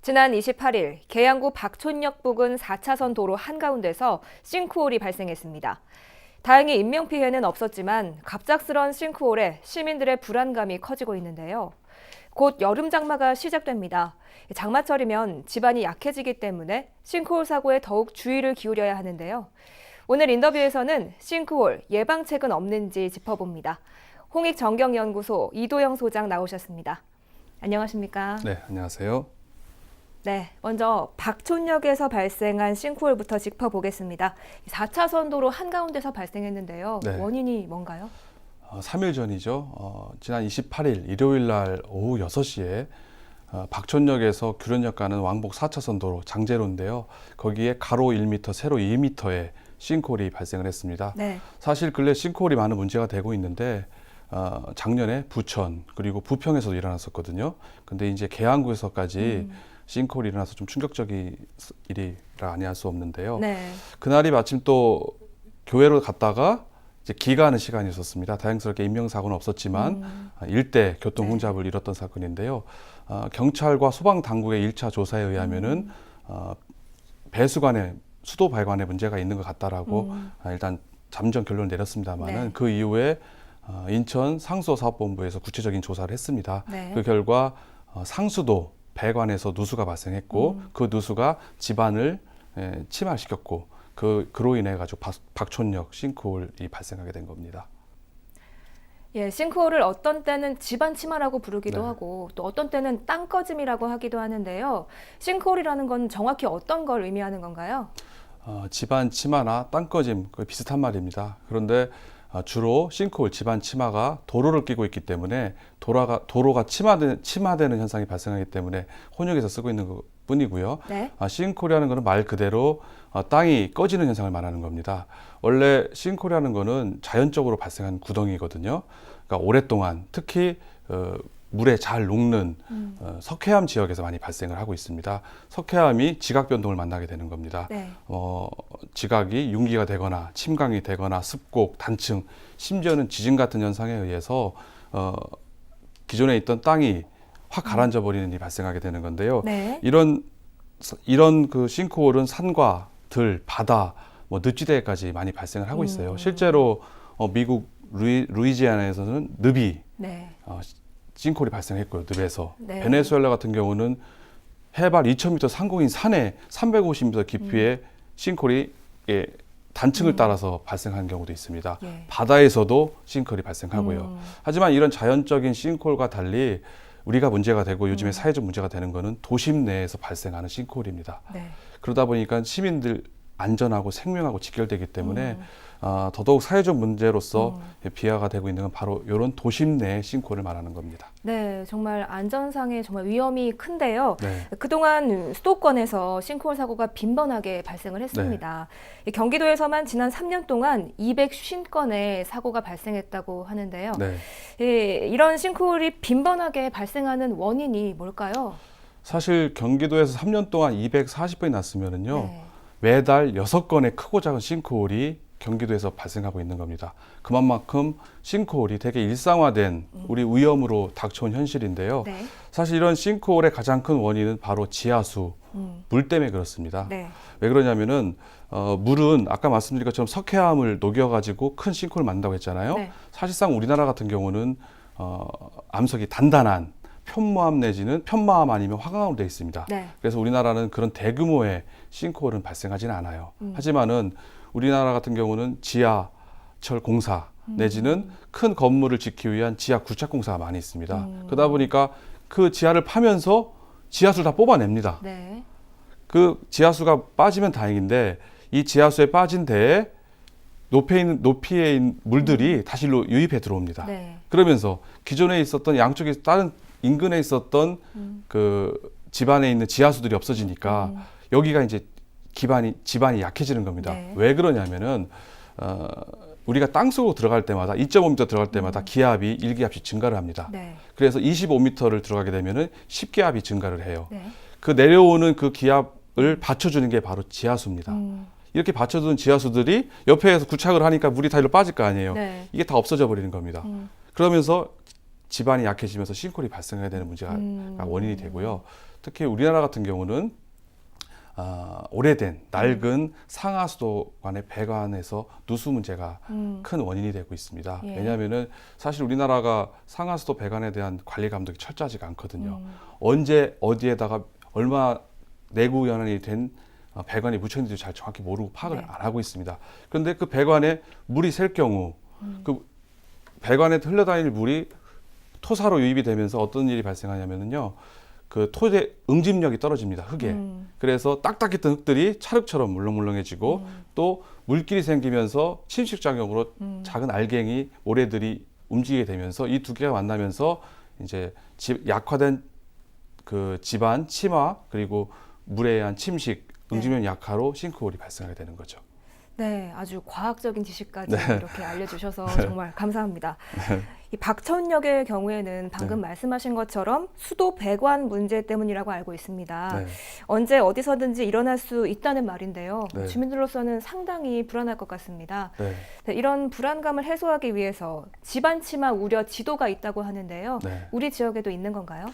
지난 28일 계양구 박촌역 부근 4차선 도로 한가운데서 싱크홀이 발생했습니다. 다행히 인명피해는 없었지만 갑작스런 싱크홀에 시민들의 불안감이 커지고 있는데요. 곧 여름 장마가 시작됩니다. 장마철이면 집안이 약해지기 때문에 싱크홀 사고에 더욱 주의를 기울여야 하는데요. 오늘 인터뷰에서는 싱크홀 예방책은 없는지 짚어봅니다. 홍익정경연구소 이도영 소장 나오셨습니다. 안녕하십니까? 네, 안녕하세요. 네, 먼저 박촌역에서 발생한 싱크홀부터 짚어보겠습니다. 4차선 도로 한가운데서 발생했는데요. 네. 원인이 뭔가요? 3일 전이죠. 지난 28일 일요일 날 오후 6시에 박촌역에서 규련역 가는 왕복 4차선 도로 장제로인데요. 거기에 가로 1m, 세로 2m의 싱크홀이 발생을 했습니다. 네. 사실 근래 싱크홀이 많은 문제가 되고 있는데 작년에 부천 그리고 부평에서도 일어났었거든요. 근데 이제 계양구에서까지 싱크홀이 일어나서 좀 충격적인 일이라 아니할 수 없는데요. 네. 그날이 마침 또 교회로 갔다가 이제 기가하는 시간이 있었습니다. 다행스럽게 인명사고는 없었지만 일대 교통 혼잡을 잃었던 사건인데요. 경찰과 소방당국의 1차 조사에 의하면은 배수관에 수도 배관에 문제가 있는 것 같다라고 일단 잠정 결론을 내렸습니다만은 네. 그 이후에 인천 상수도사업본부에서 구체적인 조사를 했습니다. 네. 그 결과 상수도 배관에서 누수가 발생했고 그 누수가 집안을 침하시켰고 그로 인해 가지고 박촌역 싱크홀이 발생하게 된 겁니다. 예, 싱크홀을 어떤 때는 집안 침하라고 부르기도 네. 하고 또 어떤 때는 땅꺼짐이라고 하기도 하는데요. 싱크홀이라는 건 정확히 어떤 걸 의미하는 건가요? 집안 침하나 땅꺼짐 거의 비슷한 말입니다. 그런데 주로 싱크홀, 집안 침하가 도로를 끼고 있기 때문에 도로가 침하되는 현상이 발생하기 때문에 혼역에서 쓰고 있는 것 뿐이고요. 네. 싱크홀이라는 것은 말 그대로 땅이 꺼지는 현상을 말하는 겁니다. 원래 싱크홀이라는 것은 자연적으로 발생한 구덩이거든요. 그러니까 오랫동안 특히 물에 잘 녹는 석회암 지역에서 많이 발생을 하고 있습니다. 석회암이 지각 변동을 만나게 되는 겁니다. 네. 지각이 융기가 되거나 침강이 되거나 습곡, 단층, 심지어는 지진 같은 현상에 의해서 기존에 있던 땅이 확 가라앉아 버리는 일이 발생하게 되는 건데요. 네. 이런 그 싱크홀은 산과 들, 바다, 늪지대까지 많이 발생을 하고 있어요. 실제로 미국 루이지애나에서는 늪이 네. 싱크홀이 발생했고요. 늪에서. 네. 베네수엘라 같은 경우는 해발 2,000m 상공인 산에 350m 깊이의 싱크홀이 단층을 따라서 발생하는 경우도 있습니다. 예. 바다에서도 싱크홀이 발생하고요. 하지만 이런 자연적인 싱크홀과 달리 우리가 문제가 되고 요즘에 사회적 문제가 되는 것은 도심 내에서 발생하는 싱크홀입니다. 네. 그러다 보니까 시민들 안전하고 생명하고 직결되기 때문에 더더욱 사회적 문제로서 비화가 되고 있는 건 바로 이런 도심 내의 싱크홀을 말하는 겁니다. 네, 정말 안전상의 정말 위험이 큰데요. 네. 그동안 수도권에서 싱크홀 사고가 빈번하게 발생을 했습니다. 이 경기도에서만 지난 3년 동안 250건의 사고가 발생했다고 하는데요. 네. 이런 싱크홀이 빈번하게 발생하는 원인이 뭘까요? 사실 경기도에서 3년 동안 240번이 났으면은요. 네. 매달 6건의 크고 작은 싱크홀이 경기도에서 발생하고 있는 겁니다. 그만큼 싱크홀이 되게 일상화된 우리 위험으로 닥쳐온 현실인데요. 네. 사실 이런 싱크홀의 가장 큰 원인은 바로 지하수, 물 때문에 그렇습니다. 네. 왜 그러냐면은 물은 아까 말씀드린 것처럼 석회암을 녹여가지고 큰 싱크홀을 만든다고 했잖아요. 네. 사실상 우리나라 같은 경우는 암석이 단단한 편모암 내지는 편마암 아니면 화강암으로 되어 있습니다. 네. 그래서 우리나라는 그런 대규모의 싱크홀은 발생하지는 않아요. 하지만은 우리나라 같은 경우는 지하철 공사 내지는 큰 건물을 짓기 위한 지하 구착 공사가 많이 있습니다. 그러다 보니까 그 지하를 파면서 지하수를 다 뽑아냅니다. 네. 그 지하수가 빠지면 다행인데 이 지하수에 빠진 데에 높이에 있는 물들이 다시 유입해 들어옵니다. 네. 그러면서 기존에 있었던 양쪽에 다른 인근에 있었던 그 집안에 있는 지하수들이 없어지니까 여기가 이제 집안이 약해지는 겁니다. 네. 왜 그러냐면은 우리가 땅속으로 들어갈 때마다 2.5m 들어갈 때마다 기압이 1기압씩 증가를 합니다. 네. 그래서 25m를 들어가게 되면은 10기압이 증가를 해요. 네. 그 내려오는 그 기압을 받쳐주는 게 바로 지하수입니다. 이렇게 받쳐주는 지하수들이 옆에서 구착을 하니까 물이 다 일로 빠질 거 아니에요. 네. 이게 다 없어져 버리는 겁니다. 그러면서 지반이 약해지면서 싱크홀이 발생하게 되는 문제가 원인이 되고요. 특히 우리나라 같은 경우는 오래된 낡은 상하수도관의 배관에서 누수 문제가 큰 원인이 되고 있습니다. 예. 왜냐하면은 사실 우리나라가 상하수도 배관에 대한 관리 감독이 철저하지가 않거든요. 언제 어디에다가 얼마 내구 연한이 된 배관이 묻혔는지 잘 정확히 모르고 파악을 네. 안 하고 있습니다. 그런데 그 배관에 물이 셀 경우 그 배관에 흘러다닐 물이 토사로 유입이 되면서 어떤 일이 발생하냐면요. 그 토의 응집력이 떨어집니다. 흙에. 그래서 딱딱했던 흙들이 찰흙처럼 물렁물렁해지고 또 물길이 생기면서 침식작용으로 작은 알갱이, 모래들이 움직이게 되면서 이 두 개가 만나면서 이제 약화된 그 집안 침하 그리고 물에 의한 침식, 응집력 약화로 싱크홀이 발생하게 되는 거죠. 네, 아주 과학적인 지식까지 네. 이렇게 알려주셔서 정말 감사합니다. 이 박천역의 경우에는 방금 말씀하신 것처럼 수도 배관 문제 때문이라고 알고 있습니다. 네. 언제 어디서든지 일어날 수 있다는 말인데요. 네. 주민들로서는 상당히 불안할 것 같습니다. 네. 네, 이런 불안감을 해소하기 위해서 집안 침하 우려 지도가 있다고 하는데요. 네. 우리 지역에도 있는 건가요?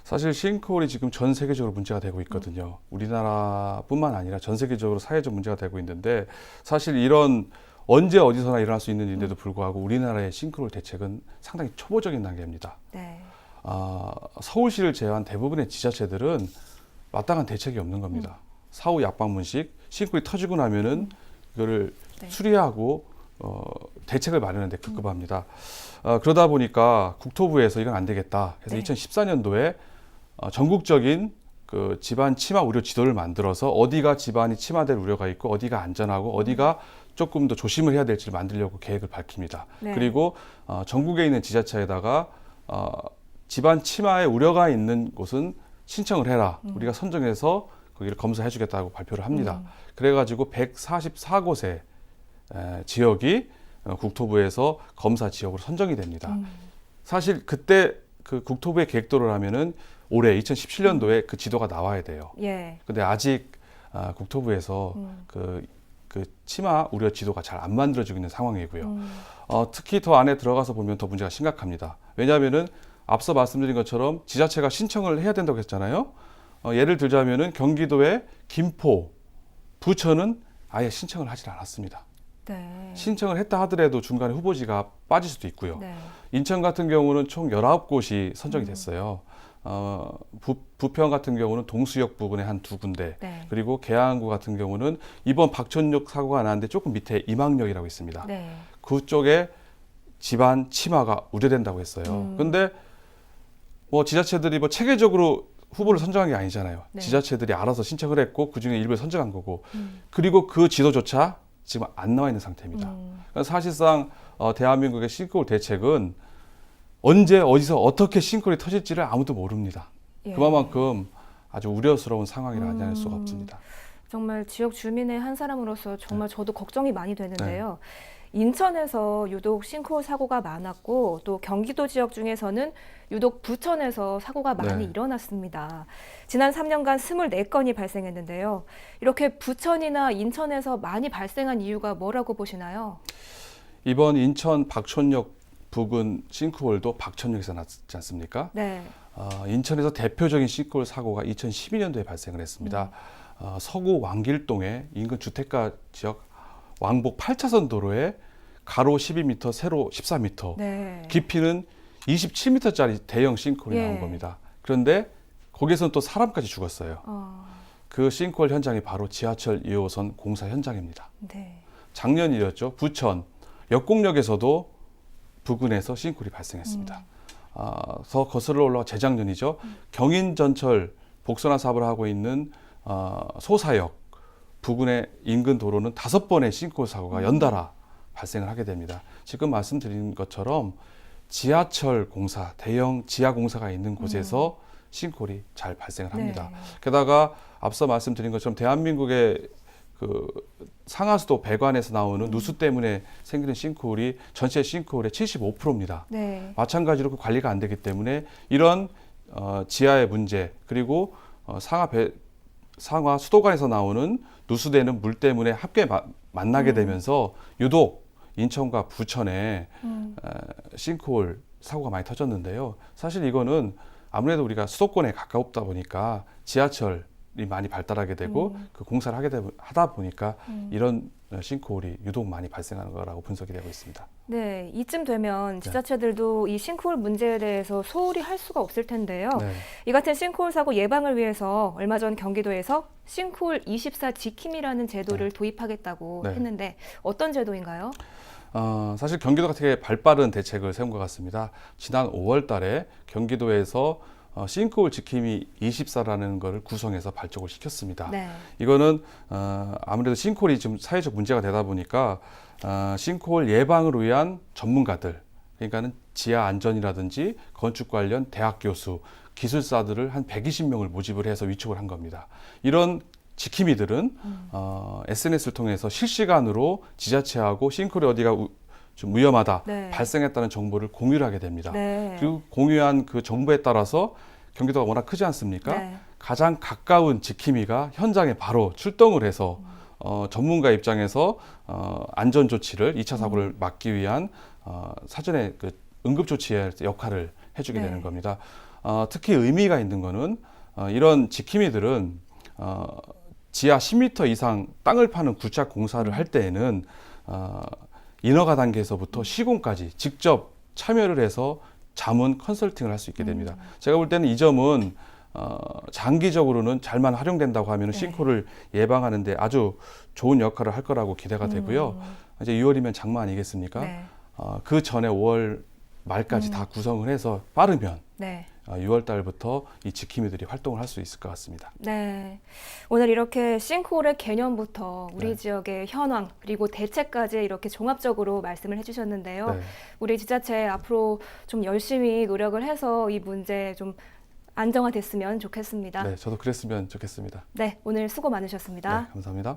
사실 싱크홀이 지금 전 세계적으로 문제가 되고 있거든요. 우리나라뿐만 아니라 전 세계적으로 사회적 문제가 되고 있는데 사실 이런 언제 어디서나 일어날 수 있는 일인데도 불구하고 우리나라의 싱크홀 대책은 상당히 초보적인 단계입니다. 네. 서울시를 제외한 대부분의 지자체들은 마땅한 대책이 없는 겁니다. 사후 약방문식 싱크홀이 터지고 나면은 이거를 네. 수리하고 대책을 마련하는 데 급급합니다. 그러다 보니까 국토부에서 이건 안 되겠다 해서 네. 2014년도에 전국적인 그 집안 침하 우려 지도를 만들어서 어디가 집안이 침하될 우려가 있고 어디가 안전하고 어디가 조금 더 조심을 해야 될지를 만들려고 계획을 밝힙니다. 네. 그리고 전국에 있는 지자체에다가 집안 침하의 우려가 있는 곳은 신청을 해라. 우리가 선정해서 거기를 검사해 주겠다고 발표를 합니다. 그래가지고 144곳의 지역이 국토부에서 검사 지역으로 선정이 됩니다. 사실 그때 그 국토부의 계획대로 하면은 올해 2017년도에 그 지도가 나와야 돼요. 예. 근데 아직 국토부에서 그 침하 우려 지도가 잘 안 만들어지고 있는 상황이고요. 특히 더 안에 들어가서 보면 더 문제가 심각합니다. 왜냐하면은 앞서 말씀드린 것처럼 지자체가 신청을 해야 된다고 했잖아요. 예를 들자면은 경기도의 김포, 부천은 아예 신청을 하지 않았습니다. 네. 신청을 했다 하더라도 중간에 후보지가 빠질 수도 있고요. 네. 인천 같은 경우는 총 19곳이 선정이 됐어요. 부평 같은 경우는 동수역 부근에 한 2군데, 네. 그리고 계양구 같은 경우는 이번 박천역 사고가 났는데 조금 밑에 임학역이라고 있습니다. 네. 그쪽에 집안 침하가 우려된다고 했어요. 근데 뭐 지자체들이 뭐 체계적으로 후보를 선정한 게 아니잖아요. 네. 지자체들이 알아서 신청을 했고 그중에 일부를 선정한 거고 그리고 그 지도조차 지금 안 나와 있는 상태입니다. 그러니까 사실상 대한민국의 싱크홀 대책은 언제 어디서 어떻게 싱크홀이 터질지를 아무도 모릅니다. 예. 그만큼 아주 우려스러운 상황이라 아니할 수가 없습니다. 정말 지역 주민의 한 사람으로서 정말 저도 걱정이 많이 되는데요. 인천에서 유독 싱크홀 사고가 많았고 또 경기도 지역 중에서는 유독 부천에서 사고가 많이 네. 일어났습니다. 지난 3년간 24건이 발생했는데요. 이렇게 부천이나 인천에서 많이 발생한 이유가 뭐라고 보시나요? 이번 인천 박촌역 부근 싱크홀도 박천역에서 났지 않습니까? 네. 인천에서 대표적인 싱크홀 사고가 2012년도에 발생을 했습니다. 서구 왕길동의 인근 주택가 지역 왕복 8차선 도로에 가로 12m, 세로 14m, 네. 깊이는 27m짜리 대형 싱크홀이 예. 나온 겁니다. 그런데 거기서는 또 사람까지 죽었어요. 그 싱크홀 현장이 바로 지하철 2호선 공사 현장입니다. 네. 작년이었죠. 부천 역곡역에서도 부근에서 싱크홀이 발생했습니다. 더 거슬러 올라가 재작년이죠. 경인전철 복선화 사업을 하고 있는 소사역 부근의 인근 도로는 5번의 싱크홀 사고가 연달아 발생을 하게 됩니다. 지금 말씀드린 것처럼 지하철 공사, 대형 지하 공사가 있는 곳에서 싱크홀이 잘 발생을 합니다. 네. 게다가 앞서 말씀드린 것처럼 대한민국의 그 상하수도 배관에서 나오는 누수 때문에 생기는 싱크홀이 전체 싱크홀의 75%입니다. 네. 마찬가지로 그 관리가 안 되기 때문에 이런 지하의 문제 그리고 상하 수도관에서 나오는 누수되는 물 때문에 함께 만나게 되면서 유독 인천과 부천에 싱크홀 사고가 많이 터졌는데요. 사실 이거는 아무래도 우리가 수도권에 가깝다 보니까 지하철이 많이 발달하게 되고 그 공사를 하다 보니까 이런 싱크홀이 유독 많이 발생하는 거라고 분석이 되고 있습니다. 네, 이쯤 되면 지자체들도 이 싱크홀 문제에 대해서 소홀히 할 수가 없을 텐데요. 네. 이 같은 싱크홀 사고 예방을 위해서 얼마 전 경기도에서 싱크홀 24 지킴이라는 제도를 도입하겠다고 네. 했는데 어떤 제도인가요? 사실 경기도가 되게 발빠른 대책을 세운 것 같습니다. 지난 5월 달에 경기도에서 싱크홀 지킴이 24라는 것을 구성해서 발족을 시켰습니다. 네. 이거는 아무래도 싱크홀이 지금 사회적 문제가 되다 보니까 싱크홀 예방을 위한 전문가들, 그러니까는 지하 안전이라든지 건축 관련 대학 교수, 기술사들을 한 120명을 모집을 해서 위촉을 한 겁니다. 이런 지킴이들은 SNS를 통해서 실시간으로 지자체하고 싱크홀이 어디가 좀 위험하다, 네. 발생했다는 정보를 공유를 하게 됩니다. 네. 그리고 공유한 그 정보에 따라서 경기도가 워낙 크지 않습니까? 네. 가장 가까운 지킴이가 현장에 바로 출동을 해서 전문가 입장에서 안전 조치를 2차 사고를 막기 위한 사전에 그 응급 조치의 역할을 해주게 네. 되는 겁니다. 특히 의미가 있는 거는 이런 지킴이들은 지하 10m 이상 땅을 파는 굴착 공사를 할 때에는 인허가 단계에서부터 시공까지 직접 참여를 해서 자문 컨설팅을 할 수 있게 됩니다. 제가 볼 때는 이 점은 장기적으로는 잘만 활용된다고 하면 싱크홀을 예방하는 데 아주 좋은 역할을 할 거라고 기대가 되고요. 이제 6월이면 장마 아니겠습니까? 네. 그 전에 5월 말까지 다 구성을 해서 빠르면 네. 6월 달부터 이 지킴이들이 활동을 할 수 있을 것 같습니다. 네. 오늘 이렇게 싱크홀의 개념부터 우리 네. 지역의 현황 그리고 대책까지 이렇게 종합적으로 말씀을 해주셨는데요. 네. 우리 지자체 앞으로 좀 열심히 노력을 해서 이 문제 좀 안정화됐으면 좋겠습니다. 네, 저도 그랬으면 좋겠습니다. 네, 오늘 수고 많으셨습니다. 네, 감사합니다.